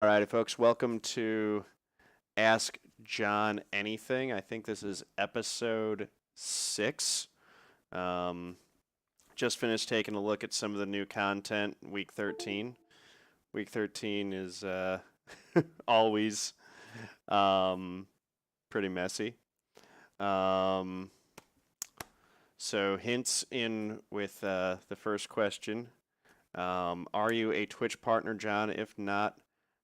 All right, folks, welcome to Ask John Anything. I think this is episode 6. Um, just finished taking a look at some of the new content, week 13. Week 13 is always um, pretty messy. Um, so, hints in with the first question. Are you a Twitch partner, John? If not,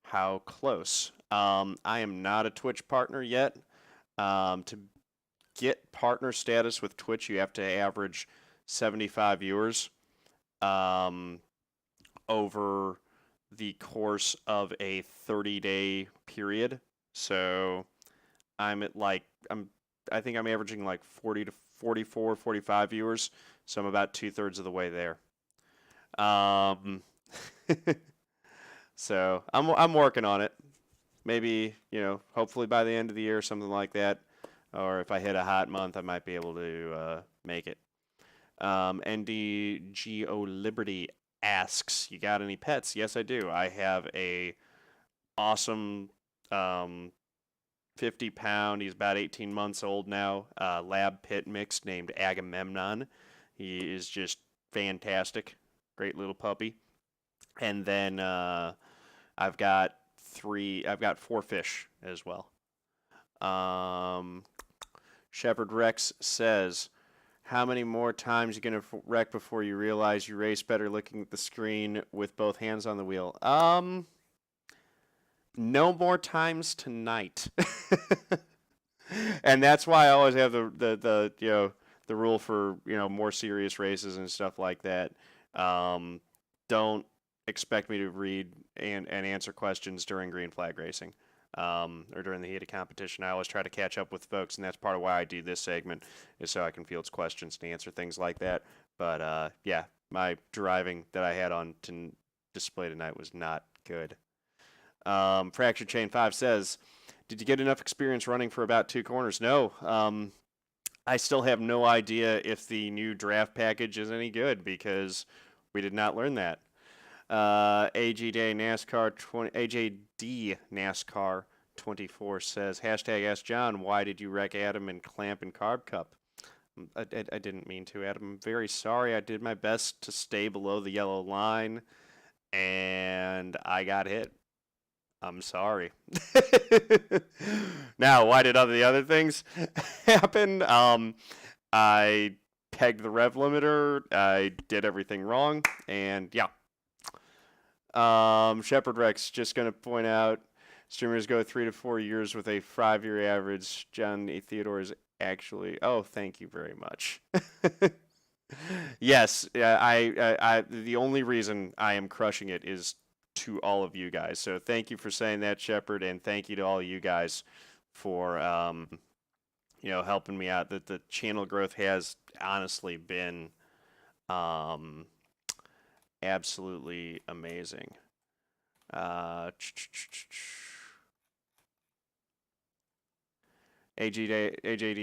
how close? I am not a Twitch partner yet. To get partner status with Twitch, you have to average 75 viewers um, over the course of a 30-day period. So I'm at I think I'm averaging like 40 to 44, 45 viewers. So I'm about 2/3 of the way there. Um, so I'm working on it. Maybe, hopefully by the end of the year, something like that. Or if I hit a hot month, I might be able to make it. NDGO Liberty asks, "You got any pets?" Yes, I do. I have a awesome 50-pound. He's about 18 months old now. Lab pit mix named Agamemnon. He is just fantastic. Great little puppy. And then I've got I've got 4 fish as well. Shepherd Rex says, "How many more times you gonna wreck before you realize you race better looking at the screen with both hands on the wheel?" No more times tonight. And that's why I always have the rule for more serious races and stuff like that. Don't expect me to read and answer questions during green flag racing. Or during the heat of competition. I always try to catch up with folks, and that's part of why I do this segment, is so I can field questions and answer things like that. But yeah, my driving that I had on display tonight was not good. Fractured Chain 5 says, "Did you get enough experience running for about 2 corners?" No. I still have no idea if the new draft package is any good because we did not learn that. AJD NASCAR 24 says, hashtag Ask John, why did you wreck Adam and Clamp and Carb Cup? I didn't mean to, Adam. I'm very sorry. I did my best to stay below the yellow line, and I got hit. I'm sorry. Now, why did the other things happen? I pegged the rev limiter. I did everything wrong, and yeah. Shepherd Rex, just going to point out, streamers go 3 to 4 years with a 5-year average. John A. Theodore is actually. Oh, thank you very much. Yes, the only reason I am crushing it is to all of you guys. So thank you for saying that, Shepherd, and thank you to all of you guys for helping me out. That the channel growth has honestly been absolutely amazing. AJD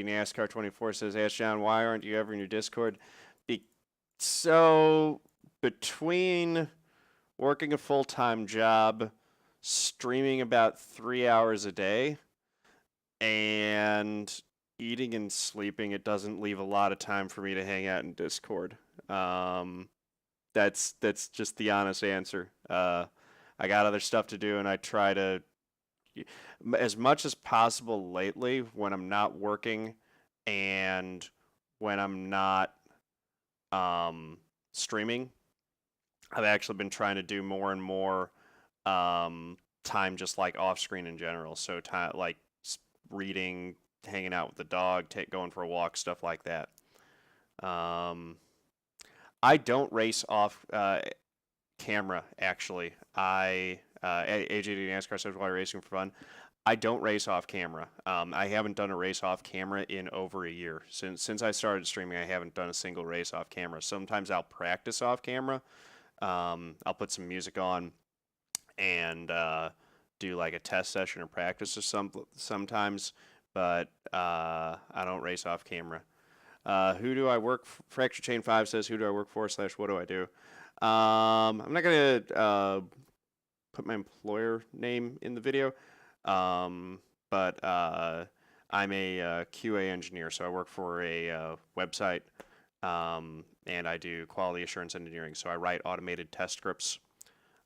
NASCAR 24 says, "Ask John, why aren't you ever in your Discord?" So between working a full-time job, streaming about 3 hours a day, and eating and sleeping, it doesn't leave a lot of time for me to hang out in Discord. That's just the honest answer. I got other stuff to do, and I try to, as much as possible lately, when I'm not working and when I'm not streaming, I've actually been trying to do more and more time just like off screen in general. So time like reading, hanging out with the dog, going for a walk, stuff like that. I don't race off camera, actually. AJD NASCAR says, "Why racing for fun?" I don't race off camera. I haven't done a race off camera in over a year. Since I started streaming, I haven't done a single race off camera. Sometimes I'll practice off camera. I'll put some music on and do like a test session or practice or sometimes, but I don't race off camera. Who do I work for? Fracture Chain 5 says, "Who do I work for / what do I do?" I'm not gonna put my employer name in the video. But I'm a QA engineer, so I work for a website, and I do quality assurance engineering. So I write automated test scripts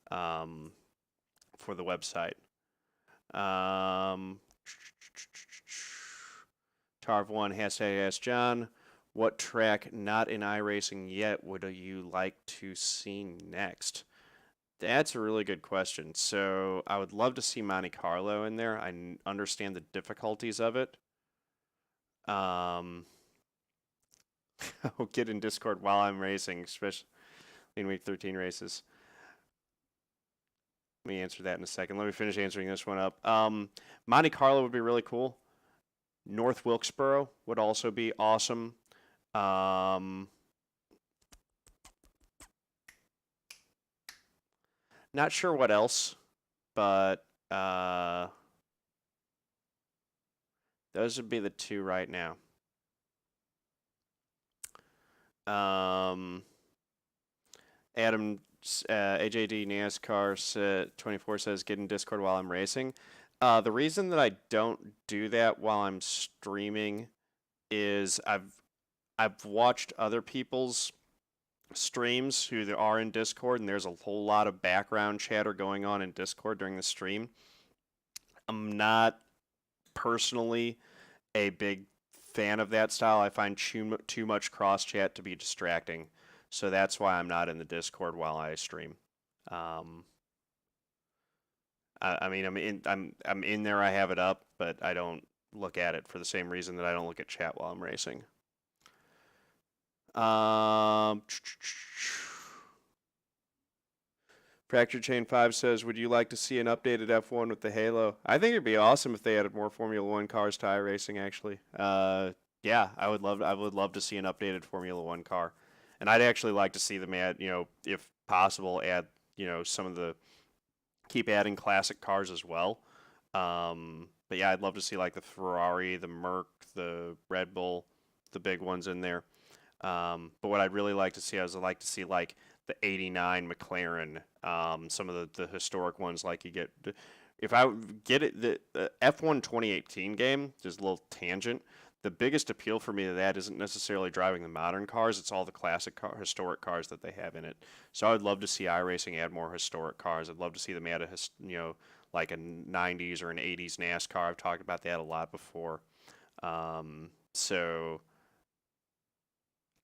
for the website. Tarv1 hashtag ask John, what track not in iRacing yet would you like to see next? That's a really good question. So I would love to see Monte Carlo in there. I understand the difficulties of it. I'll get in Discord while I'm racing, especially in week 13 races. Let me answer that in a second. Let me finish answering this one up. Monte Carlo would be really cool. North Wilkesboro would also be awesome. Not sure what else, but those would be the two right now. Adam AJD NASCAR 24 says get in Discord while I'm racing. The reason that I don't do that while I'm streaming is I've watched other people's streams who are in Discord, and there's a whole lot of background chatter going on in Discord during the stream. I'm not personally a big fan of that style. I find too much cross chat to be distracting, so that's why I'm not in the Discord while I stream. I mean, I'm in there. I have it up, but I don't look at it for the same reason that I don't look at chat while I'm racing. Fractured Chain 5 says, would you like to see an updated F1 with the Halo? I think it'd be awesome if they added more Formula 1 cars to iRacing, actually. Yeah, I would love to see an updated Formula 1 car. And I'd actually like to see them add, if possible, add, some of the, keep adding classic cars as well. But yeah, I'd love to see like the Ferrari, the Merc, the Red Bull, the big ones in there. But what I'd really like to see, I'd like to see like the 89 McLaren, some of the historic ones like you get. If I get it, the F1 2018 game, just a little tangent, the biggest appeal for me to that isn't necessarily driving the modern cars, it's all the classic historic cars that they have in it. So I would love to see iRacing add more historic cars. I'd love to see them add like a 90s or an 80s NASCAR. I've talked about that a lot before. So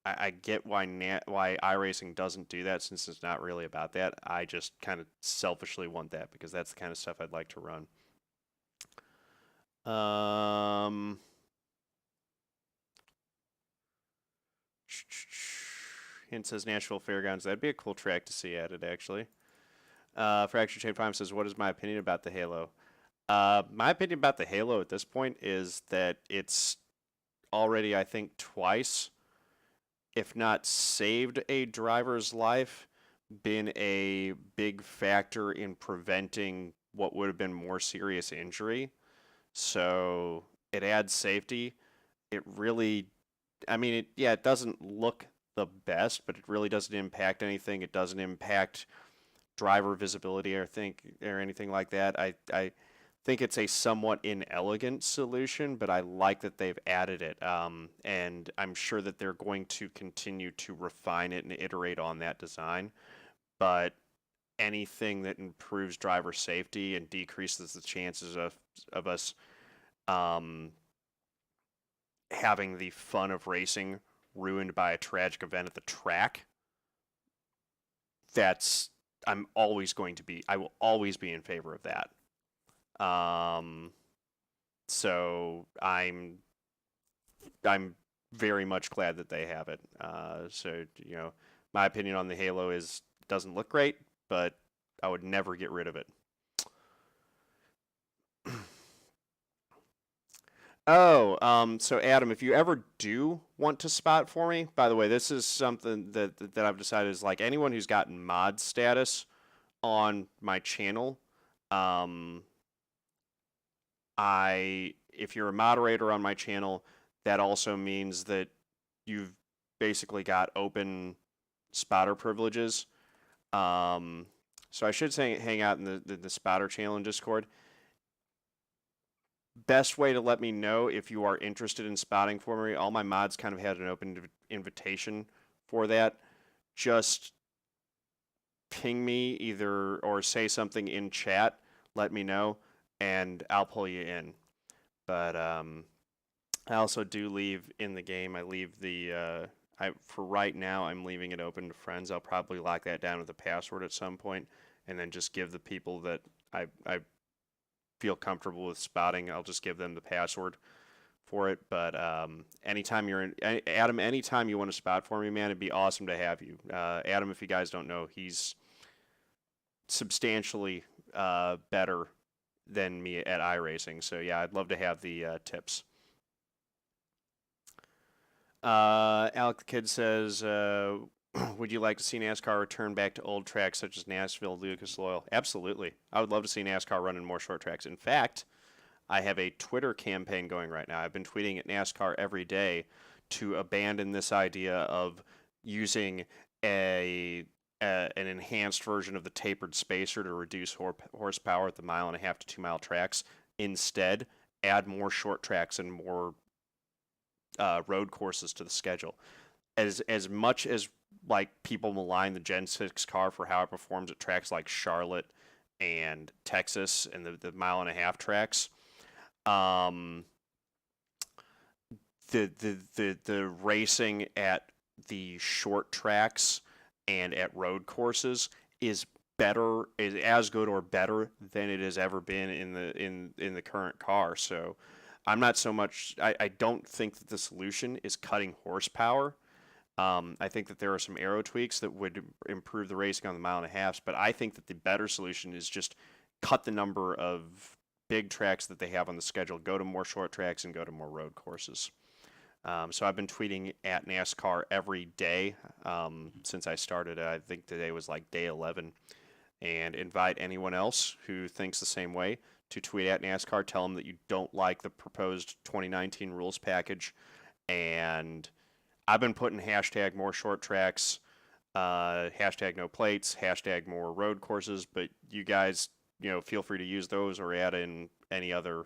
I get why iRacing doesn't do that, since it's not really about that. I just kind of selfishly want that because that's the kind of stuff I'd like to run. Hint says Nashville Fairgrounds. That'd be a cool track to see added, actually. Fractured Chain Prime says, what is my opinion about the Halo? My opinion about the Halo at this point is that it's already, I think, twice, if not saved a driver's life, been a big factor in preventing what would have been more serious injury. So it adds safety. It really, I mean, it doesn't look the best, but it really doesn't impact anything. It doesn't impact driver visibility or anything like that. I think it's a somewhat inelegant solution, but I like that they've added it. And I'm sure that they're going to continue to refine it and iterate on that design. But anything that improves driver safety and decreases the chances of us having the fun of racing ruined by a tragic event at the track, I will always be in favor of that. So I'm very much glad that they have it. So, my opinion on the Halo is it doesn't look great, but I would never get rid of it. Oh, so Adam, if you ever do want to spot for me, by the way, this is something that I've decided is like anyone who's gotten mod status on my channel, if you're a moderator on my channel, that also means that you've basically got open spotter privileges. So I should say hang out in the spotter channel in Discord. Best way to let me know if you are interested in spotting for me. All my mods kind of had an open invitation for that. Just ping me either or say something in chat. Let me know, and I'll pull you in. But I also do leave in the game. I leave the for right now. I'm leaving it open to friends. I'll probably lock that down with a password at some point, and then just give the people that I feel comfortable with spotting. I'll just give them the password for it. But anytime you're in, Adam, anytime you want to spot for me, man, it'd be awesome to have you. Adam, if you guys don't know, he's substantially better than me at iRacing. So yeah, I'd love to have the tips. Alec the Kid says, would you like to see NASCAR return back to old tracks such as Nashville, Lucas Oil? Absolutely. I would love to see NASCAR running more short tracks. In fact, I have a Twitter campaign going right now. I've been tweeting at NASCAR every day to abandon this idea of using an enhanced version of the tapered spacer to reduce horsepower at the 1.5 to 2 mile tracks. Instead, add more short tracks and more road courses to the schedule. As much as like people malign the Gen 6 car for how it performs at tracks like Charlotte and Texas and the 1.5 tracks, the racing at the short tracks and at road courses is better, is as good or better than it has ever been in the current car. So I'm not so much. I don't think that the solution is cutting horsepower. I think that there are some aero tweaks that would improve the racing on the 1.5 miles, but I think that the better solution is just cut the number of big tracks that they have on the schedule, go to more short tracks, and go to more road courses. So I've been tweeting at NASCAR every day since I started. I think today was like day 11. And invite anyone else who thinks the same way to tweet at NASCAR. Tell them that you don't like the proposed 2019 rules package. And I've been putting hashtag more short tracks, hashtag no plates, hashtag more road courses. But you guys, feel free to use those or add in any other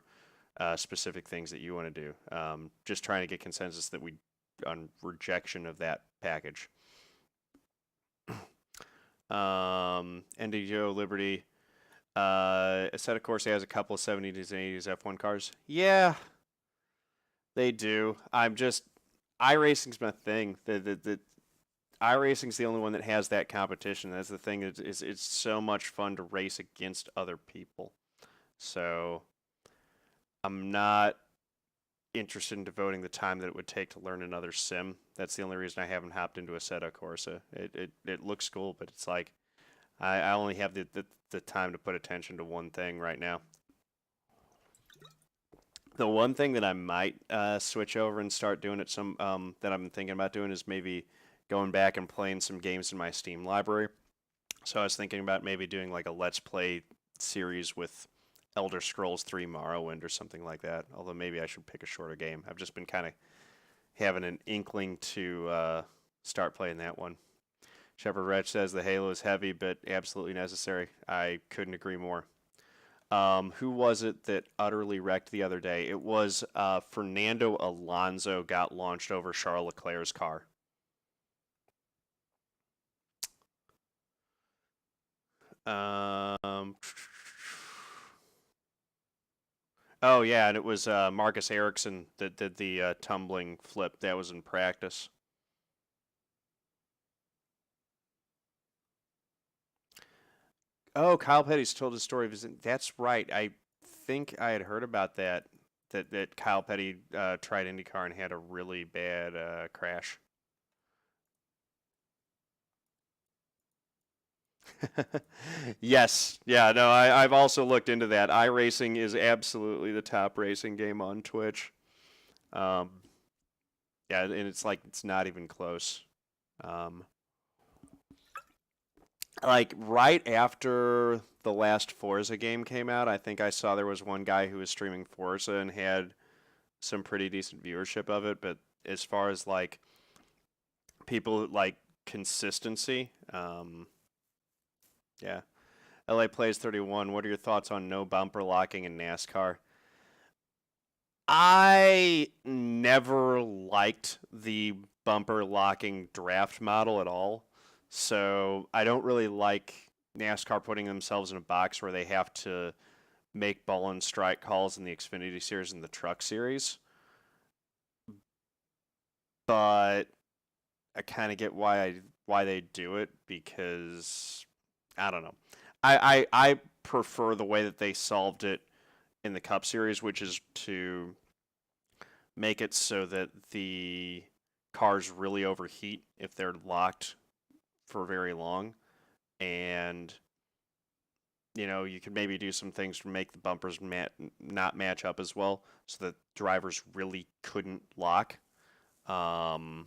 specific things that you want to do. Just trying to get consensus that we on rejection of that package. NDJO Liberty. Assetto Corsa has a couple of 70s and 80s F1 cars. Yeah, they do. iRacing's my thing. The iRacing's the only one that has that competition. That's the thing. It's so much fun to race against other people. So I'm not interested in devoting the time that it would take to learn another sim. That's the only reason I haven't hopped into Assetto Corsa. It looks cool, but it's like I only have the time to put attention to one thing right now. The one thing that I might switch over and start doing at some that I'm thinking about doing is maybe going back and playing some games in my Steam library. So I was thinking about maybe doing like a Let's Play series with Elder Scrolls 3 Morrowind or something like that. Although maybe I should pick a shorter game. I've just been kind of having an inkling to start playing that one. Shepherd Wretch says the Halo is heavy, but absolutely necessary. I couldn't agree more. Who was it that utterly wrecked the other day? It was Fernando Alonso got launched over Charles Leclerc's car. Oh yeah, and it was Marcus Ericsson that did the tumbling flip. That was in practice. Oh, Kyle Petty's told his story of his. That's right. I think I had heard about that. That Kyle Petty tried IndyCar and had a really bad crash. Yes. Yeah, no, I've also looked into that. iRacing is absolutely the top racing game on Twitch. Um, yeah, and it's like it's not even close. Um, like right after the last Forza game came out, I think I saw there was one guy who was streaming Forza and had some pretty decent viewership of it, but as far as like people like consistency, yeah. LA Plays 31, what are your thoughts on no bumper locking in NASCAR? I never liked the bumper locking draft model at all. So I don't really like NASCAR putting themselves in a box where they have to make ball and strike calls in the Xfinity Series and the Truck Series. But I kind of get why they do it because I don't know. I prefer the way that they solved it in the Cup Series, which is to make it so that the cars really overheat if they're locked for very long, and you could maybe do some things to make the bumpers not match up as well, so that drivers really couldn't lock. Yeah.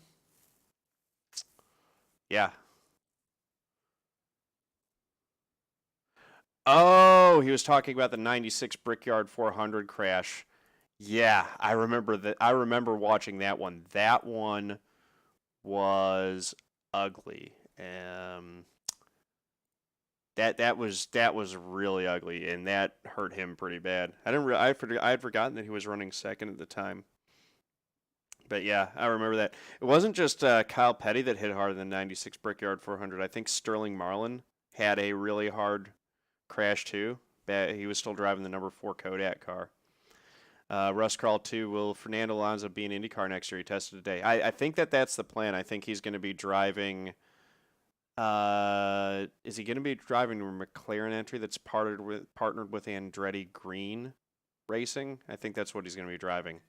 Oh, he was talking about the '96 Brickyard 400 crash. Yeah, I remember that. I remember watching that one. That one was ugly. That was really ugly, and that hurt him pretty bad. I had forgotten that he was running second at the time. But yeah, I remember that. It wasn't just Kyle Petty that hit harder than '96 Brickyard 400. I think Sterling Marlin had a really hard crash too. He was still driving the number 4 Kodak car. Russ Crawl 2, will Fernando Alonso be in IndyCar next year? He tested today. I think that's the plan. I think he's going to be driving. Is he going to be driving a McLaren entry that's partnered with Andretti Green Racing? I think that's what he's going to be driving.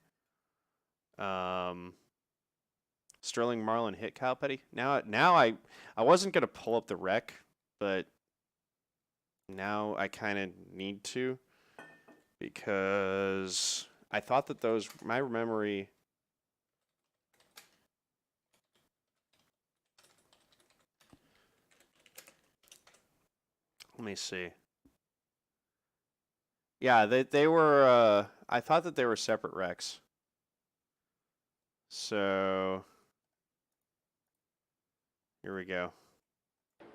Sterling Marlin hit Kyle Petty. Now I wasn't going to pull up the wreck, but now I kind of need to, because I thought that my memory. Let me see. Yeah, they were. I thought that they were separate wrecks. So here we go. It's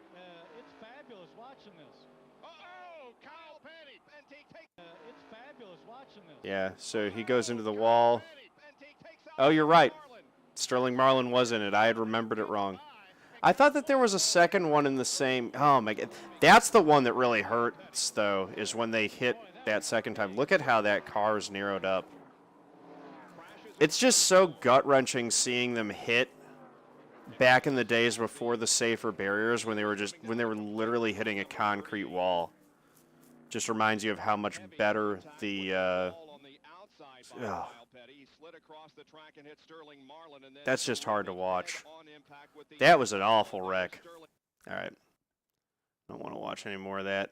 fabulous watching this. Oh, Kyle Petty. It's fabulous watching this. Yeah, so he goes into the wall. Oh, you're right. Sterling Marlin was in it. I had remembered it wrong. I thought that there was a second one in the same. Oh my God, that's the one that really hurts though. Is when they hit that second time. Look at how that car is narrowed up. It's just so gut-wrenching seeing them hit back in the days before the safer barriers, when they were literally hitting a concrete wall. Just reminds you of how much better the that's just hard to watch. That was an awful wreck. All right. Don't want to watch any more of that.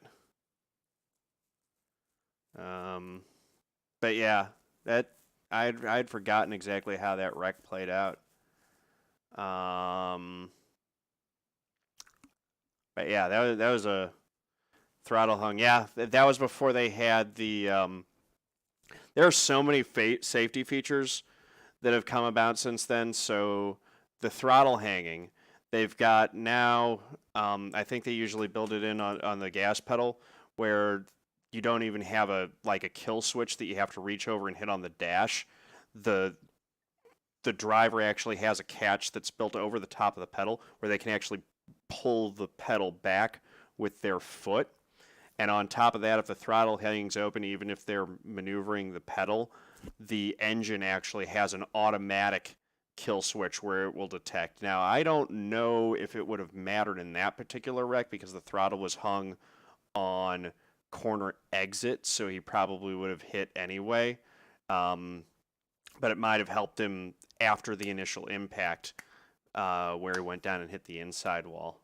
But yeah, that I'd forgotten exactly how that wreck played out. But yeah, that was a throttle hung. Yeah, that was before they had the. There are so many safety features that have come about since then. So the throttle hanging, they've got now. I think they usually build it in on the gas pedal, where you don't even have a kill switch that you have to reach over and hit on the dash. The driver actually has a catch that's built over the top of the pedal where they can actually pull the pedal back with their foot. And on top of that, if the throttle hangs open, even if they're maneuvering the pedal, the engine actually has an automatic kill switch where it will detect. Now, I don't know if it would have mattered in that particular wreck because the throttle was hung on corner exit, so he probably would have hit anyway. But it might have helped him after the initial impact, where he went down and hit the inside wall.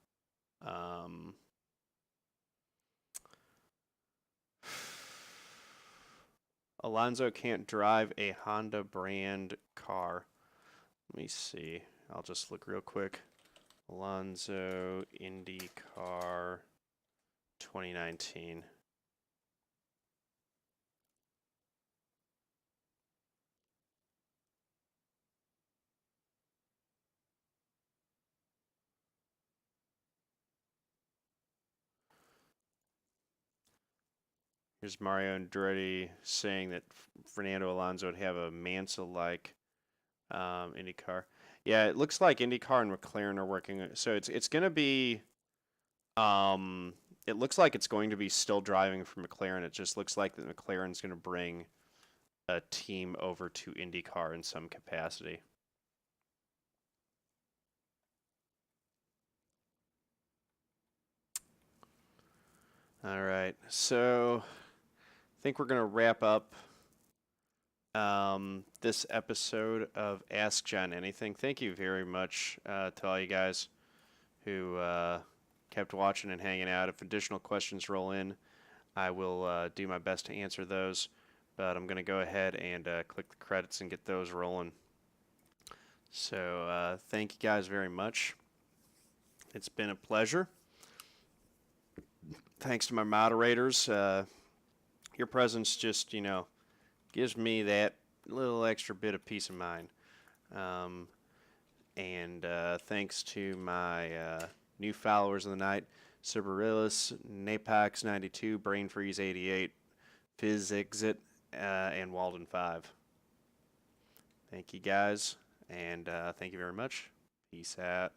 Alonso can't drive a Honda brand car. Let me see. I'll just look real quick. Alonso IndyCar 2019. Here's Mario Andretti saying that Fernando Alonso would have a Mansell-like IndyCar. Yeah, it looks like IndyCar and McLaren are working. So it's going to be. It looks like it's going to be still driving for McLaren. It just looks like that McLaren's going to bring a team over to IndyCar in some capacity. All right, so I think we're going to wrap up this episode of Ask John Anything. Thank you very much to all you guys who kept watching and hanging out. If additional questions roll in, I will do my best to answer those. But I'm going to go ahead and click the credits and get those rolling. So thank you guys very much. It's been a pleasure. Thanks to my moderators. Your presence just, gives me that little extra bit of peace of mind. And thanks to my new followers of the night, Cerberillis, Napax92, BrainFreeze88, PhysExit, and Walden5. Thank you guys, and thank you very much. Peace out.